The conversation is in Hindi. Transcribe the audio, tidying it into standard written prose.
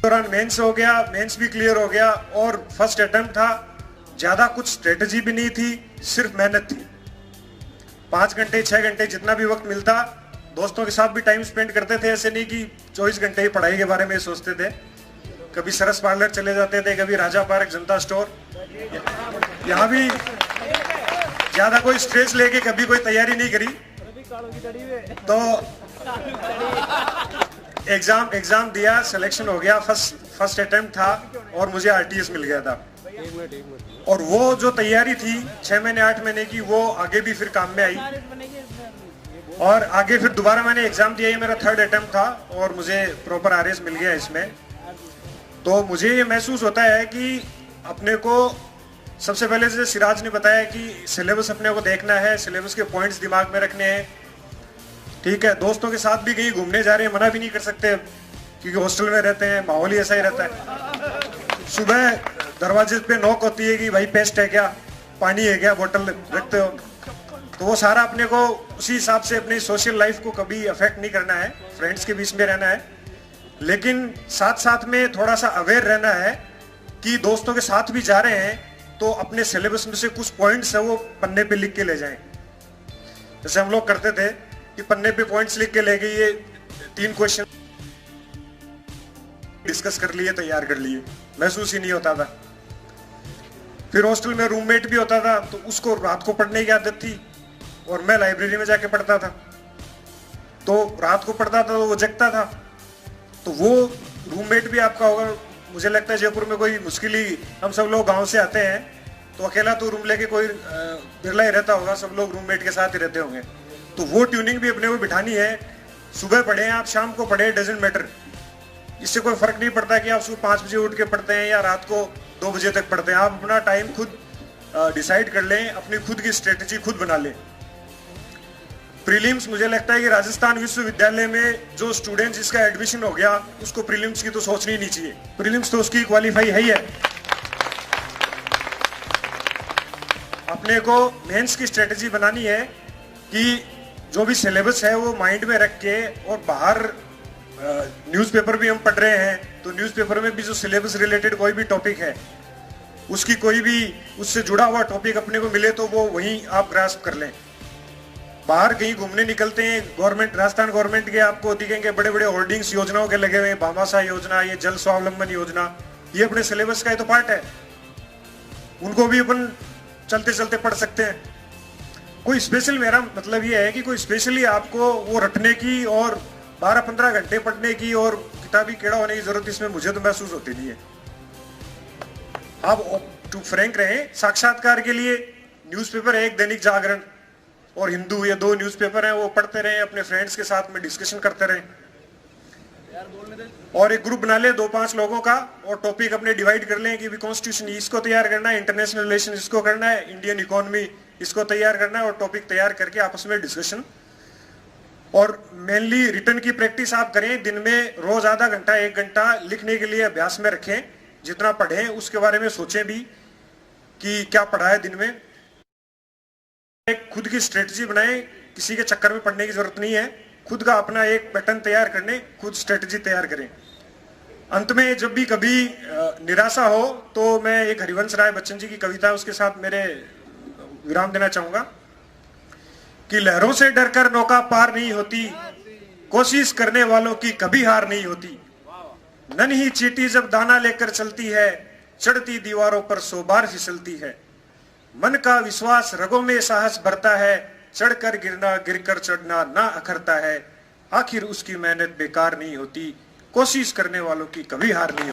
दौरान मेंस हो गया, मेंस भी क्लियर हो गया और फर्स्ट अटेम्प्ट था। ज्यादा कुछ स्ट्रेटजी भी नहीं थी, सिर्फ मेहनत थी। 5 घंटे 6 घंटे जितना भी वक्त मिलता, दोस्तों के साथ भी टाइम स्पेंड करते थे। ऐसे नहीं कि 24 घंटे ही पढ़ाई के बारे में सोचते थे। कभी सरस पार्लर चले जाते थे, कभी राजा पार्क, जनता स्टोर। यहाँ भी ज्यादा कोई स्ट्रेस लेके कभी कोई तैयारी नहीं करी। तो एग्जाम दिया, सिलेक्शन हो गया, फर्स्ट अटेम्प्ट था और मुझे आरटीएस मिल गया था। और वो जो तैयारी थी 6 महीने 8 महीने की, वो आगे भी फिर काम में आई। और आगे फिर दोबारा मैंने एग्जाम दिया, ये मेरा थर्ड अटेम्प्ट था और मुझे प्रॉपर आरएस मिल गया इसमें। तो मुझे ये महसूस होता है कि अपने को सबसे पहले जैसे सिराज ने बताया कि सिलेबस अपने को देखना है, सिलेबस के पॉइंट्स दिमाग में रखने हैं। ठीक है, दोस्तों के साथ भी कहीं घूमने जा रहे हैं, मना भी नहीं कर सकते क्योंकि हॉस्टल में रहते हैं, माहौल ही ऐसा ही रहता है। सुबह दरवाजे पे नॉक होती है कि भाई पेस्ट है क्या, पानी है क्या, बोतल रखते हो। तो वो सारा अपने को उसी हिसाब से अपनी सोशल लाइफ को कभी अफेक्ट नहीं करना है, फ्रेंड्स के बीच में रहना है, लेकिन साथ साथ में थोड़ा सा अवेयर रहना है कि दोस्तों के साथ भी जा रहे हैं तो अपने सिलेबस में से कुछ पॉइंट्स है वो पन्ने पे लिख के ले जाएं। जैसे हम लोग करते थे कि पन्ने पे पॉइंट्स लिख के ले गए, ये 3 क्वेश्चन डिस्कस कर लिए, तैयार कर लिए, महसूस ही नहीं होता था। फिर हॉस्टल में रूममेट भी होता था तो उसको रात को पढ़ने की आदत थी और मैं लाइब्रेरी में जाके पढ़ता था। तो रात को पढ़ता था तो वो जगता था। तो वो रूममेट भी आपका होगा, मुझे लगता है जयपुर में कोई मुश्किल ही, हम सब लोग गांव से आते हैं तो अकेला तो रूम लेके कोई बिरला ही रहता होगा, सब लोग रूममेट के साथ ही रहते होंगे। तो वो ट्यूनिंग भी अपने को बिठानी है। सुबह पढ़े आप, शाम को पढ़े, डजंट मैटर। इससे कोई फर्क नहीं पड़ता कि आप सुबह 5 बजे उठ के पढ़ते हैं या रात को 2 बजे तक पढ़ते हैं। आप अपना टाइम खुद डिसाइड कर लें, अपनी खुद की स्ट्रेटेजी खुद बना लें। प्रीलिम्स, मुझे लगता है कि राजस्थान विश्वविद्यालय में जो स्टूडेंट्स इसका एडमिशन हो गया उसको प्रीलिम्स की तो सोचनी नहीं चाहिए। प्रीलिम्स तो उसकी क्वालिफाई है ही है। अपने को मेंस की स्ट्रेटेजी बनानी है कि जो भी सिलेबस है वो माइंड में रख के, और बाहर न्यूज़पेपर भी हम पढ़ रहे हैं तो न्यूज़पेपर में भी जो सिलेबस रिलेटेड कोई भी टॉपिक है, उसकी कोई भी उससे जुड़ा हुआ टॉपिक अपने को मिले तो वो वहीं आप ग्रास्प कर लें। बाहर कहीं घूमने निकलते हैं, गवर्नमेंट, राजस्थान गवर्नमेंट के आपको दिखेंगे बड़े बड़े होर्डिंग्स योजनाओं के लगे हुए हैं, भामाशाह योजना, ये जल स्वावलंबन योजना, ये अपने सिलेबस का ही तो पार्ट है। उनको भी अपन चलते चलते पढ़ सकते हैं। कोई स्पेशल, मेरा मतलब ये है कि कोई स्पेशली आपको वो रटने की और 12-15 घंटे पढ़ने की और किताबी कीड़ा होने की जरूरत इसमें मुझे तो महसूस होती नहीं है। आप टू फ्रैंक रहें, साक्षात्कार के लिए न्यूज़पेपर है, एक दैनिक जागरण और हिंदू, ये 2 न्यूज़पेपर हैं, वो पढ़ते रहें, अपने फ्रेंड्स के साथ में डिस्कशन करते रहें। और एक ग्रुप बना ले 2-5 लोगों का और टॉपिक अपने डिवाइड कर लें कि भी कॉन्स्टिट्यूशन इसको तैयार करना है, इंटरनेशनल रिलेशन इसको करना है, इंडियन इकोनॉमी इसको तैयार करना है, और टॉपिक तैयार करके आपस में डिस्कशन। और मेनली रिटर्न की प्रैक्टिस आप करें। दिन में रोज आधा घंटा 1 घंटा लिखने के लिए अभ्यास में रखें। जितना पढ़ें उसके बारे में सोचें भी कि क्या पढ़ा है दिन में। एक खुद की स्ट्रेटजी बनाएं, किसी के चक्कर में पढ़ने की जरूरत नहीं है। खुद का अपना एक पैटर्न तैयार करने, खुद स्ट्रेटजी तैयार करें। अंत में जब भी कभी निराशा हो तो मैं एक हरिवंश राय बच्चन जी की कविता, उसके साथ मेरे विराम देना चाहूंगा कि लहरों से डरकर नौका पार नहीं होती, कोशिश करने वालों की कभी हार नहीं होती। नन्ही चींटी जब दाना लेकर चलती है, चढ़ती दीवारों पर 100 बार फिसलती है। मन का विश्वास रगों में साहस भरता है, चढ़कर गिरना गिरकर चढ़ना ना अखरता है। आखिर उसकी मेहनत बेकार नहीं होती, कोशिश करने वालों की कभी हार नहीं होती।